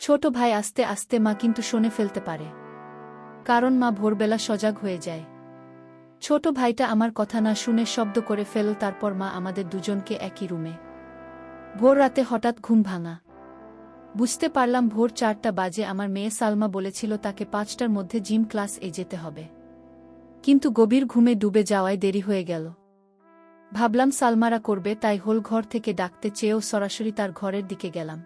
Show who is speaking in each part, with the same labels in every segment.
Speaker 1: ছোট ভাই আস্তে আস্তে মা কিন্তু শুনে ফেলতে পারে, কারণ মা ভোরবেলা সজাগ হয়ে যায়। ছোট ভাইটা আমার কথা না শুনে শব্দ করে ফেল, তারপর মা আমাদের দুজনকে একই রুমে। ভোর রাতে হঠাৎ ঘুম ভাঙা। বুঝতে পারলাম ভোর 4টা বাজে। আমার মেয়ে সালমা বলেছিল তাকে 5টার মধ্যে জিম ক্লাস যেতে হবে, কিন্তু গভীর ঘুমে ডুবে যাওয়ায় দেরি হয়ে গেল। ভাবলাম সালমারা করবে, তাই হোল ঘর থেকে ডাকতে চেয়েও সরাসরি তার ঘরের দিকে গেলাম।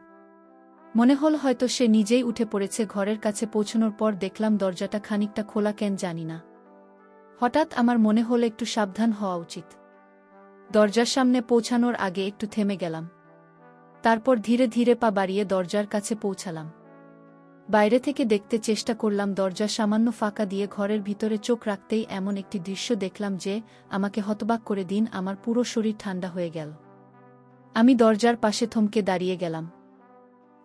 Speaker 1: মনে হল হয়তো সে নিজেই উঠে পড়েছে। ঘরের কাছে পৌঁছানোর পর দেখলাম দরজাটা খানিকটা খোলা, কেন জানি না। হঠাৎ আমার মনে হল একটু সাবধান হওয়া উচিত। দরজার সামনে পৌঁছানোর আগে একটু থেমে গেলাম, তারপর ধীরে ধীরে পা বাড়িয়ে দরজার কাছে পৌঁছালাম। বাইরে থেকে দেখতে চেষ্টা করলাম। দরজা সামান্য ফাঁকা দিয়ে ঘরের ভিতরে চোখ রাখতেই এমন একটি দৃশ্য দেখলাম যে আমাকে হতবাক করে দিন। আমার পুরো শরীর ঠান্ডা হয়ে গেল। আমি দরজার পাশে থমকে দাঁড়িয়ে গেলাম।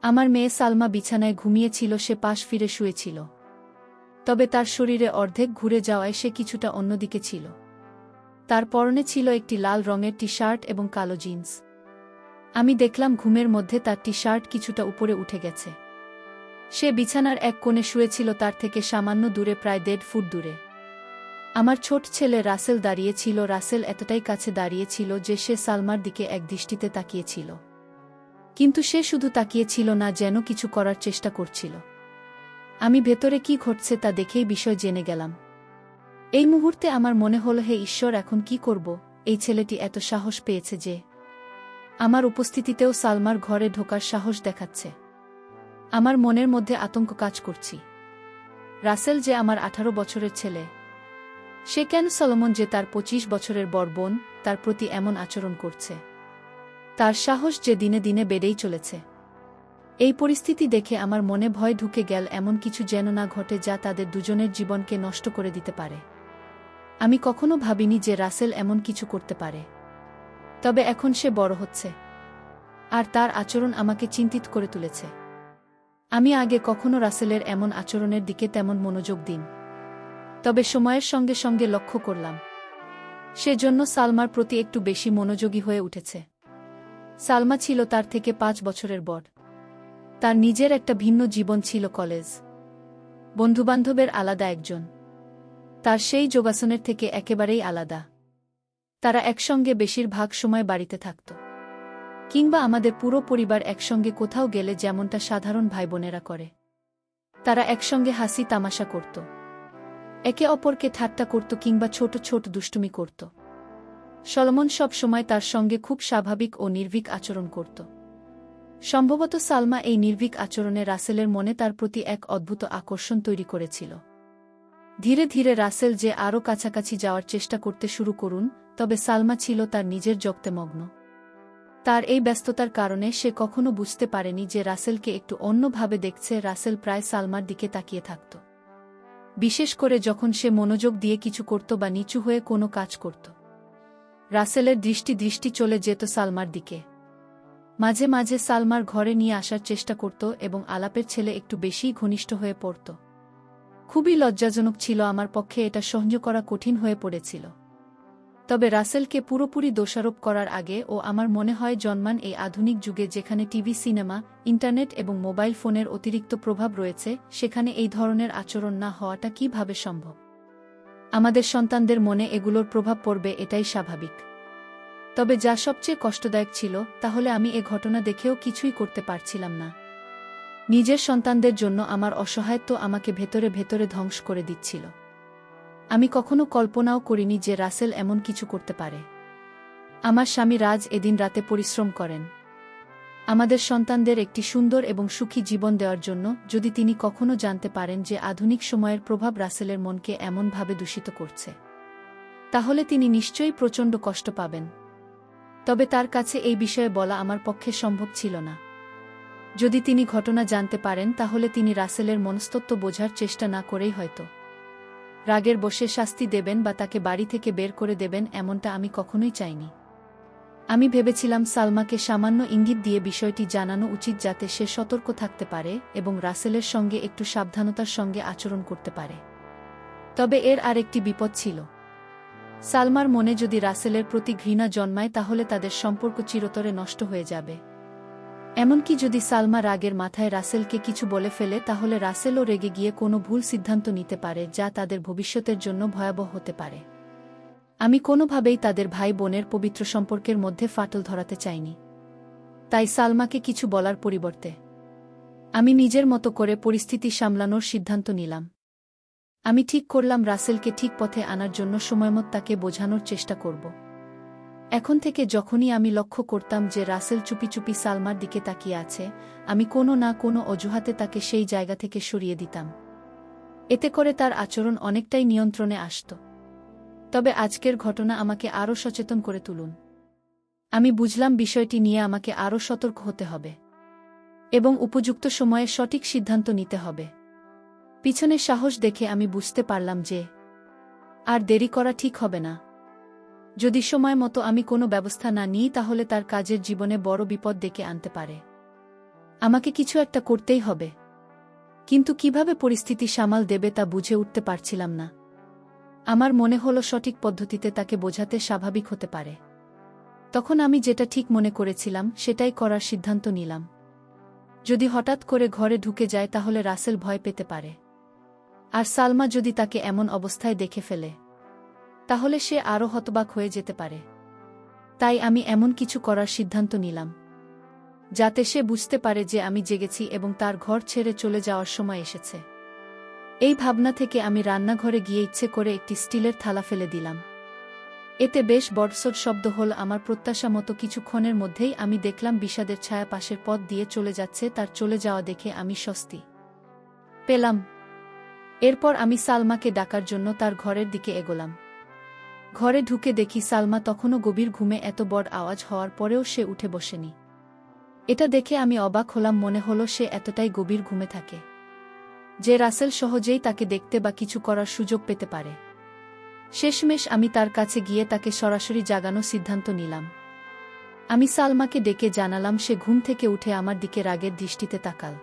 Speaker 1: আমার মেয়ে সালমা বিছানায় ঘুমিয়েছিল, সে পাশ ফিরে শুয়েছিল, তবে তার শরীরে অর্ধেক ঘুরে যাওয়ায় সে কিছুটা অন্যদিকে ছিল। তার পরনে ছিল একটি লাল রঙের টি শার্ট এবং কালো জিন্স। আমি দেখলাম ঘুমের মধ্যে তার টি শার্ট কিছুটা উপরে উঠে গেছে। সে বিছানার এক কোণে শুয়েছিল, তার থেকে সামান্য দূরে, প্রায় 1.5 ফুট দূরে। আমার ছোট ছেলে রাসেল দাঁড়িয়েছিল। রাসেল এতটাই কাছে দাঁড়িয়েছিল যে সে সালমার দিকে এক দৃষ্টিতে তাকিয়েছিল, কিন্তু সে শুধু তাকিয়েছিল না, যেন কিছু করার চেষ্টা করছিল। আমি ভেতরে কি ঘটছে তা দেখেই বিষয় জেনে গেলাম। এই মুহূর্তে আমার মনে হল, হে ঈশ্বর, এখন কি করব? এই ছেলেটি এত সাহস পেয়েছে যে আমার উপস্থিতিতেও সালমার ঘরে ঢোকার সাহস দেখাচ্ছে। আমার মনের মধ্যে আতঙ্ক কাজ করছি। রাসেল যে আমার 18 বছরের ছেলে, সে কেন সলোমন যে তার 25 বছরের বড় বোন, তার প্রতি এমন আচরণ করছে? তার সাহস যে দিনে দিনে বেড়েই চলেছে। এই পরিস্থিতি দেখে আমার মনে ভয় ঢুকে গেল, এমন কিছু যেন না ঘটে যা তাদের দুজনের জীবনকে নষ্ট করে দিতে পারে। আমি কখনো ভাবিনি যে রাসেল এমন কিছু করতে পারে, তবে এখন সে বড় হচ্ছে, আর তার আচরণ আমাকে চিন্তিত করে তুলেছে। আমি আগে কখনো রাসেলের এমন আচরণের দিকে তেমন মনোযোগ দিন, তবে সময়ের সঙ্গে সঙ্গে লক্ষ্য করলাম সেজন্য সালমার প্রতি একটু বেশি মনোযোগী হয়ে উঠেছে। সালমা ছিল তার থেকে 5 বছরের বড়। তার নিজের একটা ভিন্ন জীবন ছিল, কলেজ, বন্ধুবান্ধবের আলাদা একজন। তার সেই যোগাসনের থেকে একেবারেই আলাদা। তারা একসঙ্গে বেশিরভাগ সময় বাড়িতে থাকত, কিংবা আমাদের পুরো পরিবার একসঙ্গে কোথাও গেলে যেমনটা সাধারণ ভাইবোনেরা করে। তারা একসঙ্গে হাসি তামাশা করত, একে অপরকে ঠাট্টা করত, কিংবা ছোট ছোট দুষ্টুমি করত। সলোমন সব সময় তার সঙ্গে খুব স্বাভাবিক ও নির্ভীক আচরণ করত। সম্ভবত সালমা এই নির্ভীক আচরণে রাসেলের মনে তার প্রতি এক অদ্ভুত আকর্ষণ তৈরি করেছিল। ধীরে ধীরে রাসেল যে আরও কাছাকাছি যাওয়ার চেষ্টা করতে শুরু করুন, তবে সালমা ছিল তার নিজের জগতে মগ্ন। তার এই ব্যস্ততার কারণে সে কখনো বুঝতে পারেনি যে রাসেলকে একটু অন্যভাবে দেখছে। রাসেল প্রায় সালমার দিকে তাকিয়ে থাকত, বিশেষ করে যখন সে মনোযোগ দিয়ে কিছু করত বা নিচু হয়ে কোনো কাজ করত। রাসেলের দৃষ্টি চলে যেত সালমার দিকে। মাঝে মাঝে সালমার ঘরে নিয়ে আসার চেষ্টা করত এবং আলাপের ছেলে একটু বেশিই ঘনিষ্ঠ হয়ে পড়ত। খুবই লজ্জাজনক ছিল, আমার পক্ষে এটা সহ্য করা কঠিন হয়ে পড়েছিল। তবে রাসেলকে পুরোপুরি দোষারোপ করার আগে ও আমার মনে হয় জন্মান এই আধুনিক যুগে, যেখানে টিভি, সিনেমা, ইন্টারনেট এবং মোবাইল ফোনের অতিরিক্ত প্রভাব রয়েছে, সেখানে এই ধরনের আচরণ না হওয়াটা কিভাবে সম্ভব? আমাদের সন্তানদের মনে এগুলোর প্রভাব পড়বে, এটাই স্বাভাবিক। তবে যা সবচেয়ে কষ্টদায়ক ছিল, তাহলে আমি এ ঘটনা দেখেও কিছুই করতে পারছিলাম না। নিজের সন্তানদের জন্য আমার অসহায়ত্ব আমাকে ভেতরে ভেতরে ধ্বংস করে দিচ্ছিল। আমি কখনো কল্পনাও করিনি যে রাসেল এমন কিছু করতে পারে। আমার স্বামী রাজ এদিন রাতে পরিশ্রম করেন আমাদের সন্তানদের একটি সুন্দর এবং সুখী জীবন দেওয়ার জন্য। যদি তিনি কখনো জানতে পারেন যে আধুনিক সময়ের প্রভাব রাসেলের মনকে এমনভাবে দূষিত করছে, তাহলে তিনি নিশ্চয়ই প্রচণ্ড কষ্ট পাবেন। তবে তার কাছে এই বিষয়ে বলা আমার পক্ষে সম্ভব ছিল না। যদি তিনি ঘটনা জানতে পারেন, তাহলে তিনি রাসেলের মনস্তত্ত্ব বোঝার চেষ্টা না করেই হয়তো রাগের বশে শাস্তি দেবেন বা তাকে বাড়ি থেকে বের করে দেবেন, এমনটা আমি কখনোই চাইনি। আমি ভেবেছিলাম সালমাকে সামান্য ইঙ্গিত দিয়ে বিষয়টি জানানো উচিত, যাতে সে সতর্ক থাকতে পারে এবং রাসেলের সঙ্গে একটু সাবধানতার সঙ্গে আচরণ করতে পারে। তবে এর আরেকটি বিপদ ছিল। সালমার মনে যদি রাসেলের প্রতি ঘৃণা জন্মায়, তাহলে তাদের সম্পর্ক চিরতরে নষ্ট হয়ে যাবে। এমনকি যদি সালমা রাগের মাথায় রাসেলকে কিছু বলে ফেলে তাহলে রাসেলও রেগে গিয়ে কোনো ভুল সিদ্ধান্ত নিতে পারে যা তাদের ভবিষ্যতের জন্য ভয়াবহ হতে পারে। আমি কোনোভাবেই তাদের ভাই বোনের পবিত্র সম্পর্কের মধ্যে ফাটল ধরাতে চাইনি। তাই সালমাকে কিছু বলার পরিবর্তে আমি নিজের মতো করে পরিস্থিতি সামলানোর সিদ্ধান্ত নিলাম। আমি ঠিক করলাম রাসেলকে ঠিক পথে আনার জন্য সময়মত তাকে বোঝানোর চেষ্টা করব। এখন থেকে যখনই আমি লক্ষ্য করতাম যে রাসেল চুপি চুপি সালমার দিকে তাকিয়ে আছে, আমি কোনো না কোনো অজুহাতে তাকে সেই জায়গা থেকে সরিয়ে দিতাম। এতে করে তার আচরণ অনেকটাই নিয়ন্ত্রণে আসত। তবে আজকের ঘটনা আমাকে আরও সচেতন করে তুলুন। আমি বুঝলাম বিষয়টি নিয়ে আমাকে আরও সতর্ক হতে হবে এবং উপযুক্ত সময়ে সঠিক সিদ্ধান্ত নিতে হবে। পিছনে সাহস দেখে আমি বুঝতে পারলাম যে আর দেরি করা ঠিক হবে না। যদি সময় মতো আমি কোনো ব্যবস্থা না নিই তাহলে তার কাজের জীবনে বড় বিপদ ডেকে আনতে পারে। আমাকে কিছু একটা করতেই হবে, কিন্তু কিভাবে পরিস্থিতি সামাল দেবে তা বুঝে উঠতে পারছিলাম না। আমার মনে হলো সঠিক পদ্ধতিতে তাকে বোঝাতে স্বাভাবিক হতে পারে। তখন আমি যেটা ঠিক মনে করেছিলাম সেটাই করার সিদ্ধান্ত নিলাম। যদি হঠাৎ করে ঘরে ঢুকে যায় তাহলে রাসেল ভয় পেতে পারে, আর সালমা যদি তাকে এমন অবস্থায় দেখে ফেলে তাহলে সে আরও হতবাক হয়ে যেতে পারে। তাই আমি এমন কিছু করার সিদ্ধান্ত নিলাম যাতে সে বুঝতে পারে যে আমি জেগেছি এবং তার ঘর ছেড়ে চলে যাওয়ার সময় এসেছে। এই ভাবনা থেকে আমি রান্নাঘরে গিয়ে ইচ্ছে করে একটি স্টিলের থালা ফেলে দিলাম। এতে বেশ বড়সড় শব্দ হল। আমার প্রত্যাশা মতো কিছুক্ষণের মধ্যেই আমি দেখলাম বিষাদের ছায়া পাশের পথ দিয়ে চলে যাচ্ছে। তার চলে যাওয়া দেখে আমি স্বস্তি পেলাম। এরপর আমি সালমাকে ডাকার জন্য তার ঘরের দিকে এগোলাম। ঘরে ঢুকে দেখি সালমা তখনও গভীর ঘুমে। এত বড় আওয়াজ হওয়ার পরেও সে উঠে বসেনি। এটা দেখে আমি অবাক হলাম। মনে হলো সে এতটাই গভীর ঘুমে থাকে যে রাসেল সহজেই তাকে দেখতে বা কিছু করার সুযোগ পেতে পারে। শেষমেশ আমি তার কাছে গিয়ে তাকে সরাসরি জাগানোর সিদ্ধান্ত নিলাম। আমি সালমাকে ডেকে জানালাম। সে ঘুম থেকে উঠে আমার দিকে রাগের দৃষ্টিতে তাকাল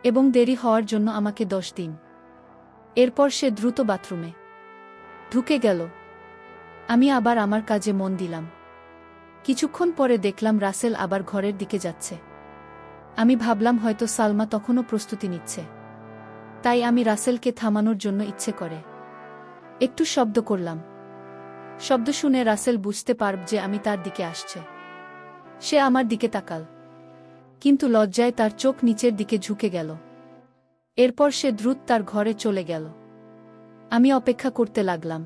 Speaker 1: এবং দেরি হওয়ার জন্য আমাকে দোষ দিন। এরপর সে দ্রুত বাথরুমে ঢুকে গেল। আমি আবার আমার কাজে মন দিলাম। কিছুক্ষণ পরে দেখলাম রাসেল আবার ঘরের দিকে যাচ্ছে। আমি ভাবলাম হয়তো সালমা তখনও প্রস্তুতি নিচ্ছে। তাই আমি রাসেলকে থামানোর জন্য ইচ্ছে করে একটু শব্দ করলাম। শব্দ শুনে রাসেল বুঝতে পারব যে আমি তার দিকে আসছে। সে আমার দিকে তাকাল, কিন্তু লজ্জায় তার চোখ নিচের দিকে ঝুঁকে গেল। এরপর সে দ্রুত তার ঘরে চলে গেল। আমি অপেক্ষা করতে লাগলাম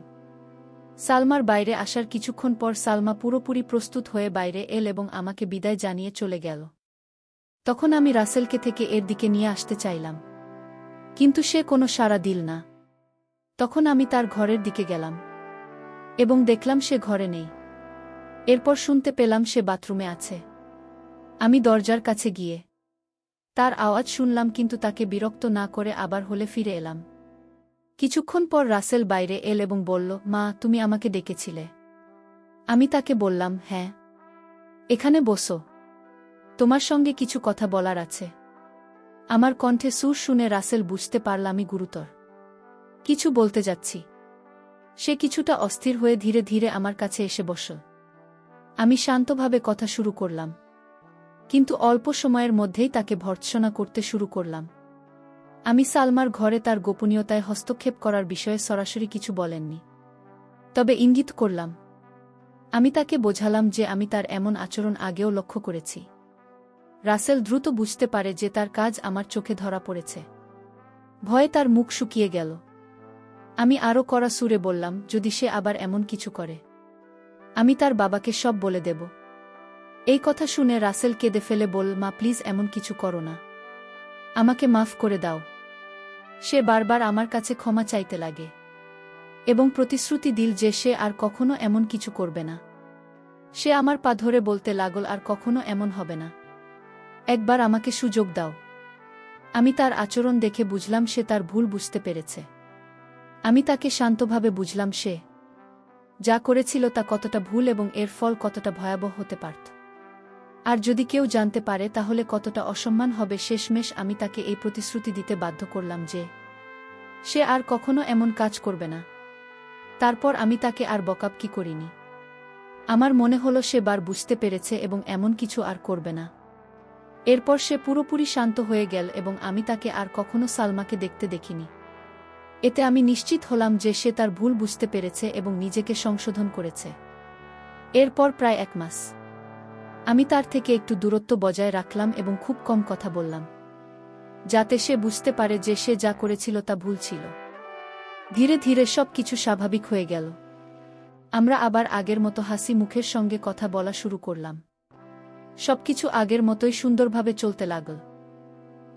Speaker 1: সালমার বাইরে আসার। কিছুক্ষণ পর সালমা পুরোপুরি প্রস্তুত হয়ে বাইরে এল এবং আমাকে বিদায় জানিয়ে চলে গেল। তখন আমি রাসেলকে থেকে এর দিকে নিয়ে আসতে চাইলাম, কিন্তু সে কোনো সাড়া দিল না। তখন আমি তার ঘরের দিকে গেলাম এবং দেখলাম সে ঘরে নেই। এরপর শুনতে পেলাম সে বাথরুমে আছে। আমি দরজার কাছে গিয়ে তার আওয়াজ শুনলাম, কিন্তু তাকে বিরক্ত না করে আবার হলে ফিরে এলাম। কিছুক্ষণ পর রাসেল বাইরে এল এবং বলল, মা, তুমি আমাকে ডেকেছিলে? আমি তাকে বললাম, হ্যাঁ। এখানে বসো, তোমার সঙ্গে কিছু কথা বলার আছে। আমার কণ্ঠে সুর শুনে রাসেল বুঝতে পারল আমি গুরুতর কিছু বলতে যাচ্ছি। সে কিছুটা অস্থির হয়ে ধীরে ধীরে আমার কাছে এসে বসল। আমি শান্তভাবে কথা শুরু করলাম, কিন্তু অল্প সময়ের মধ্যেই তাকে ভর্ৎসনা করতে শুরু করলাম। আমি সালমার ঘরে তার গোপনীয়তায় হস্তক্ষেপ করার বিষয়ে সরাসরি কিছু বলেননি, তবে ইঙ্গিত করলাম। আমি তাকে বোঝালাম যে আমি তার এমন আচরণ আগেও লক্ষ্য করেছি। রাসেল দ্রুত বুঝতে পারে যে তার কাজ আমার চোখে ধরা পড়েছে। ভয়ে তার মুখ শুকিয়ে গেল। আমি আরও কড়া সুরে বললাম, যদি সে আবার এমন কিছু করে আমি তার বাবাকে সব বলে দেব। এই কথা শুনে রাসেল কেঁদে ফেলে বলল, মা, প্লিজ এমন কিছু করো না, আমাকে মাফ করে দাও। সে বারবার আমার কাছে ক্ষমা চাইতে লাগে এবং প্রতিশ্রুতি দিল যে সে আর কখনো এমন কিছু করবে না। সে আমার পা ধরে বলতে লাগল, আর কখনো এমন হবে না, একবার আমাকে সুযোগ দাও। আমি তার আচরণ দেখে বুঝলাম সে তার ভুল বুঝতে পেরেছে। আমি তাকে শান্তভাবে বুঝলাম সে যা করেছিল তা কতটা ভুল এবং এর ফল কতটা ভয়াবহ হতে পারত। আর যদি কেউ জানতে পারে তাহলে কতটা অসম্মান হবে। শেষমেশ আমি তাকে এই প্রতিশ্রুতি দিতে বাধ্য করলাম যে সে আর কখনো এমন কাজ করবে না। তারপর আমি তাকে আর বকাবকি করিনি। আমার মনে হলো সে বার বুঝতে পেরেছে এবং এমন কিছু আর করবে না। এরপর সে পুরোপুরি শান্ত হয়ে গেল এবং আমি তাকে আর কখনো সালমাকে দেখতে দেখিনি। এতে আমি নিশ্চিত হলাম যে সে তার ভুল বুঝতে পেরেছে এবং নিজেকে সংশোধন করেছে। এরপর প্রায় 1 মাস আমি তার থেকে একটু দূরত্ব বজায় রাখলাম এবং খুব কম কথা বললাম, যাতে সে বুঝতে পারে যে সে যা করেছিল তা ভুল ছিল। ধীরে ধীরে সব কিছু স্বাভাবিক হয়ে গেল। আমরা আবার আগের মতো হাসি মুখের সঙ্গে কথা বলা শুরু করলাম। সবকিছু আগের মতোই সুন্দরভাবে চলতে লাগল।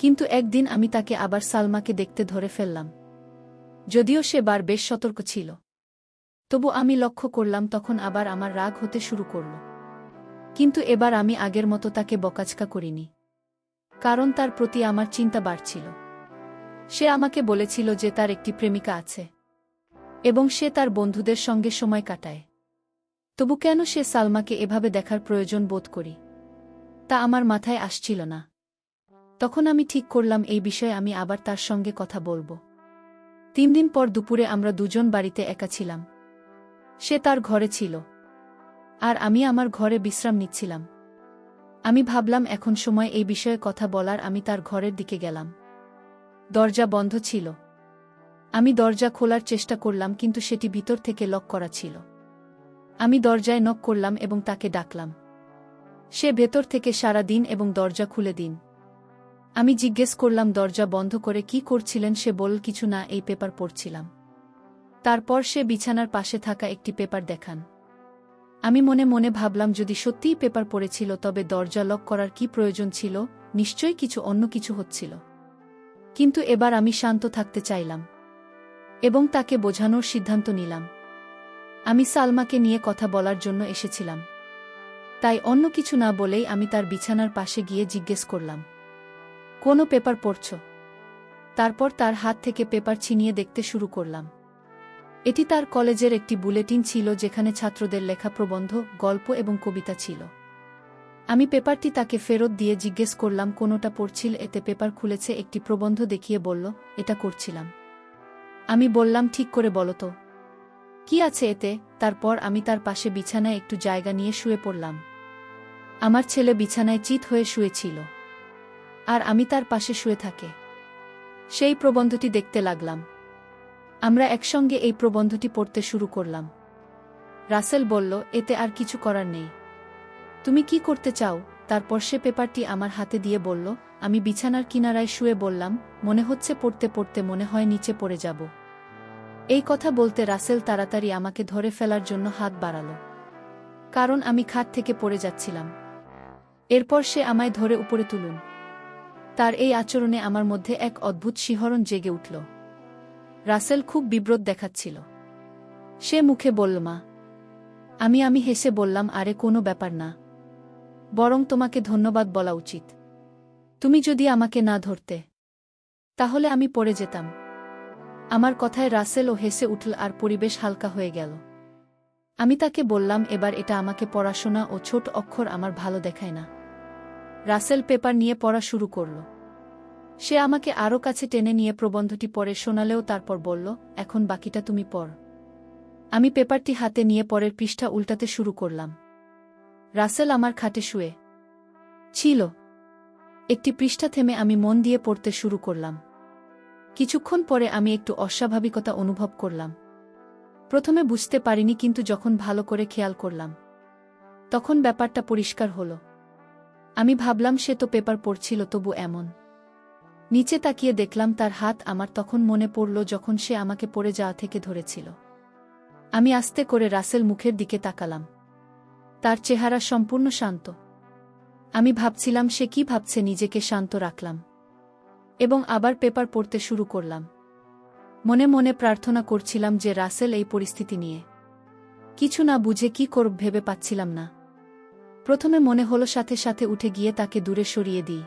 Speaker 1: কিন্তু একদিন আমি তাকে আবার সালমাকে দেখতে ধরে ফেললাম। যদিও সে বেশ সতর্ক ছিল, তবু আমি লক্ষ্য করলাম তখন আবার আমার রাগ হতে শুরু করল। কিন্তু এবার আমি আগের মতো তাকে বকাঝকা করিনি, কারণ তার প্রতি আমার চিন্তা বাড়ছিল। সে আমাকে বলেছিল যে তার একটি প্রেমিকা আছে এবং সে তার বন্ধুদের সঙ্গে সময় কাটায়। তবু কেন সে সালমাকে এভাবে দেখার প্রয়োজন বোধ করি, তা আমার মাথায় আসছিল না। তখন আমি ঠিক করলাম এই বিষয়ে আমি আবার তার সঙ্গে কথা বলবো। 3 দিন পর দুপুরে আমরা দুজন বাড়িতে একা ছিলাম। সে তার ঘরে ছিল, আর আমি আমার ঘরে বিশ্রাম নিচ্ছিলাম। আমি ভাবলাম এখন সময় এই বিষয়ে কথা বলার। আমি তার ঘরের দিকে গেলাম। দরজা বন্ধ ছিল। আমি দরজা খোলার চেষ্টা করলাম, কিন্তু সেটি ভিতর থেকে লক করা ছিল। আমি দরজায় নক করলাম এবং তাকে ডাকলাম। সে ভেতর থেকে সাড়া দিন এবং দরজা খুলে দিন। আমি জিজ্ঞেস করলাম দরজা বন্ধ করে কি করছিলেন। সে বলল, কিছু না, এই পেপার পড়ছিলাম। তারপর সে বিছানার পাশে থাকা একটি পেপার দেখান। আমি মনে মনে ভাবলাম যদি সত্যিই পেপার পড়েছিল তবে দরজা লক করার কি প্রয়োজন ছিল? নিশ্চয়ই অন্য কিছু হচ্ছিল। কিন্তু এবার আমি শান্ত থাকতে চাইলাম এবং তাকে বোঝানোর সিদ্ধান্ত নিলাম। আমি সালমাকে নিয়ে কথা বলার জন্য এসেছিলাম, তাই অন্য কিছু না বলেই আমি তার বিছানার পাশে গিয়ে জিজ্ঞেস করলাম, কোনো পেপার পড়ছ? তারপর তার হাত থেকে পেপার ছিনিয়ে দেখতে শুরু করলাম। এটি তার কলেজের একটি বুলেটিন ছিল, যেখানে ছাত্রদের লেখা প্রবন্ধ, গল্প এবং কবিতা ছিল। আমি পেপারটি তাকে ফেরত দিয়ে জিজ্ঞেস করলাম কোনোটা পড়ছিল। এতে পেপার খুলেছে একটি প্রবন্ধ দেখিয়ে বলল, এটা করছিলাম। আমি বললাম, ঠিক করে বলো তো, কি আছে এতে? তারপর আমি তার পাশে বিছানায় একটু জায়গা নিয়ে শুয়ে পড়লাম। আমার ছেলে বিছানায় চিৎ হয়ে শুয়েছিল, আর আমি তার পাশে শুয়ে থাকে সেই প্রবন্ধটি দেখতে লাগলাম। আমরা একসঙ্গে এই প্রবন্ধটি পড়তে শুরু করলাম। রাসেল বলল, এতে আর কিছু করার নেই, তুমি কি করতে চাও? তারপর সে পেপারটি আমার হাতে দিয়ে বলল, আমি বিছানার কিনারায় শুয়ে বললাম, মনে হচ্ছে পড়তে পড়তে মনে হয় নিচে পড়ে যাব। এই কথা বলতে রাসেল তাড়াতাড়ি আমাকে ধরে ফেলার জন্য হাত বাড়াল, কারণ আমি খাট থেকে পড়ে যাচ্ছিলাম। এরপর সে আমায় ধরে উপরে তুলুন। তার এই আচরণে আমার মধ্যে এক অদ্ভুত শিহরণ জেগে উঠল। রাসেল খুব বিব্রত দেখাচ্ছিল। সে মুখে বলল, মা। আমি হেসে বললাম, আরে কোনো ব্যাপার না, বরং তোমাকে ধন্যবাদ বলা উচিত। তুমি যদি আমাকে না ধরতে, তাহলে আমি পড়ে যেতাম। আমার কথায় রাসেলও হেসে উঠল আর পরিবেশ হালকা হয়ে গেল। আমি তাকে বললাম, এবার এটা আমাকে পড়াশোনা ও ছোট অক্ষর আমার ভালো দেখায় না। রাসেল পেপার নিয়ে পড়া শুরু করল। সে আমাকে আরও কাছে টেনে নিয়ে প্রবন্ধটি পড়ে শোনালেও তারপর বলল, এখন বাকিটা তুমি পড়। আমি পেপারটি হাতে নিয়ে পরের পৃষ্ঠা উল্টাতে শুরু করলাম। রাসেল আমার খাটে শুয়ে ছিল। একটি পৃষ্ঠা থেমে আমি মন দিয়ে পড়তে শুরু করলাম। কিছুক্ষণ পরে আমি একটু অস্বাভাবিকতা অনুভব করলাম। প্রথমে বুঝতে পারিনি, কিন্তু যখন ভালো করে খেয়াল করলাম তখন ব্যাপারটা পরিষ্কার হলো। আমি ভাবলাম সে তো পেপার পড়ছিল, তবু এমন। নিচে তাকিয়ে দেখলাম তার হাত। আমার তখন মনে পড়ল যখন সে আমাকে পড়ে যাওয়া থেকে ধরেছিল। আমি আস্তে করে রাসেল মুখের দিকে তাকালাম। তার চেহারা সম্পূর্ণ শান্ত। আমি ভাবছিলাম সে কি ভাবছে। নিজেকে শান্ত রাখলাম এবং আবার পেপার পড়তে শুরু করলাম। মনে মনে প্রার্থনা করছিলাম যে রাসেল এই পরিস্থিতি নিয়ে কিছু না বুঝে কি করব ভেবে পাচ্ছিলাম না। প্রথমে মনে হলো সাথে সাথে উঠে গিয়ে তাকে দূরে সরিয়ে দিই,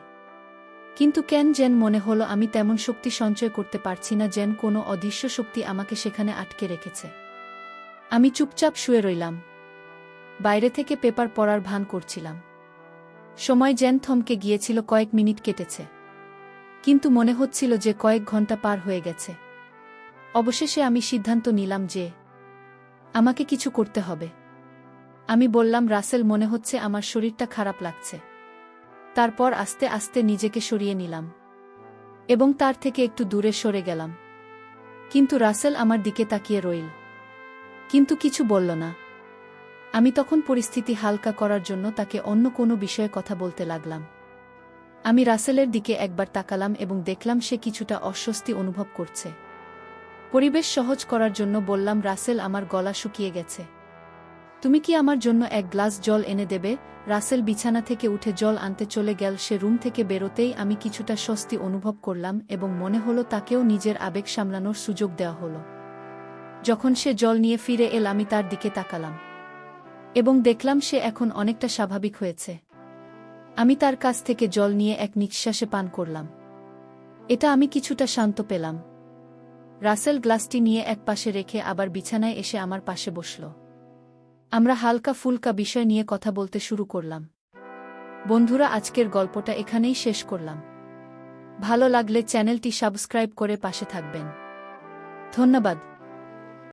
Speaker 1: কিন্তু কেন যেন মনে হলো আমি তেমন শক্তি সঞ্চয় করতে পারছি না, যেন কোনো অদৃশ্য শক্তি আমাকে সেখানে আটকে রেখেছে। আমি চুপচাপ শুয়ে রইলাম, বাইরে থেকে পেপার পড়ার ভান করছিলাম। সময় যেন থমকে গিয়েছিল। কয়েক মিনিট কেটেছে, কিন্তু মনে হচ্ছিল যে কয়েক ঘন্টা পার হয়ে গেছে। অবশেষে আমি সিদ্ধান্ত নিলাম যে আমাকে কিছু করতে হবে। আমি বললাম, রাসেল, মনে হচ্ছে আমার শরীরটা খারাপ লাগছে। তারপর আস্তে আস্তে নিজেকে সরিয়ে নিলাম এবং তার থেকে একটু দূরে সরে গেলাম। কিন্তু রাসেল আমার দিকে তাকিয়ে রইল, কিন্তু কিছু বলল না। আমি তখন পরিস্থিতি হালকা করার জন্য তাকে অন্য কোনো বিষয়ে কথা বলতে লাগলাম। আমি রাসেলের দিকে একবার তাকালাম এবং দেখলাম সে কিছুটা অস্বস্তি অনুভব করছে। পরিবেশ সহজ করার জন্য বললাম, রাসেল, আমার গলা শুকিয়ে গেছে। তুমি কি আমার জন্য এক গ্লাস জল এনে দেবে? রাসেল বিছানা থেকে উঠে জল আনতে চলে গেল। সে রুম থেকে বেরোতেই আমি কিছুটা স্বস্তি অনুভব করলাম এবং মনে হলো তাকেও নিজের আবেগ সামলানোর সুযোগ দেওয়া হলো। যখন সে জল নিয়ে ফিরে এল, আমি তার দিকে তাকালাম এবং দেখলাম সে এখন অনেকটা স্বাভাবিক হয়েছে। আমি তার কাছ থেকে জল নিয়ে এক নিঃশ্বাসে পান করলাম। এটা আমি কিছুটা শান্ত পেলাম। রাসেল গ্লাসটি নিয়ে এক পাশে রেখে আবার বিছানায় এসে আমার পাশে বসল। আমরা হালকা ফুলকা বিষয় নিয়ে কথা বলতে শুরু করলাম। বন্ধুরা, আজকের গল্পটা এখানেই শেষ করলাম। ভালো লাগলে চ্যানেলটি সাবস্ক্রাইব করে পাশে থাকবেন। ধন্যবাদ।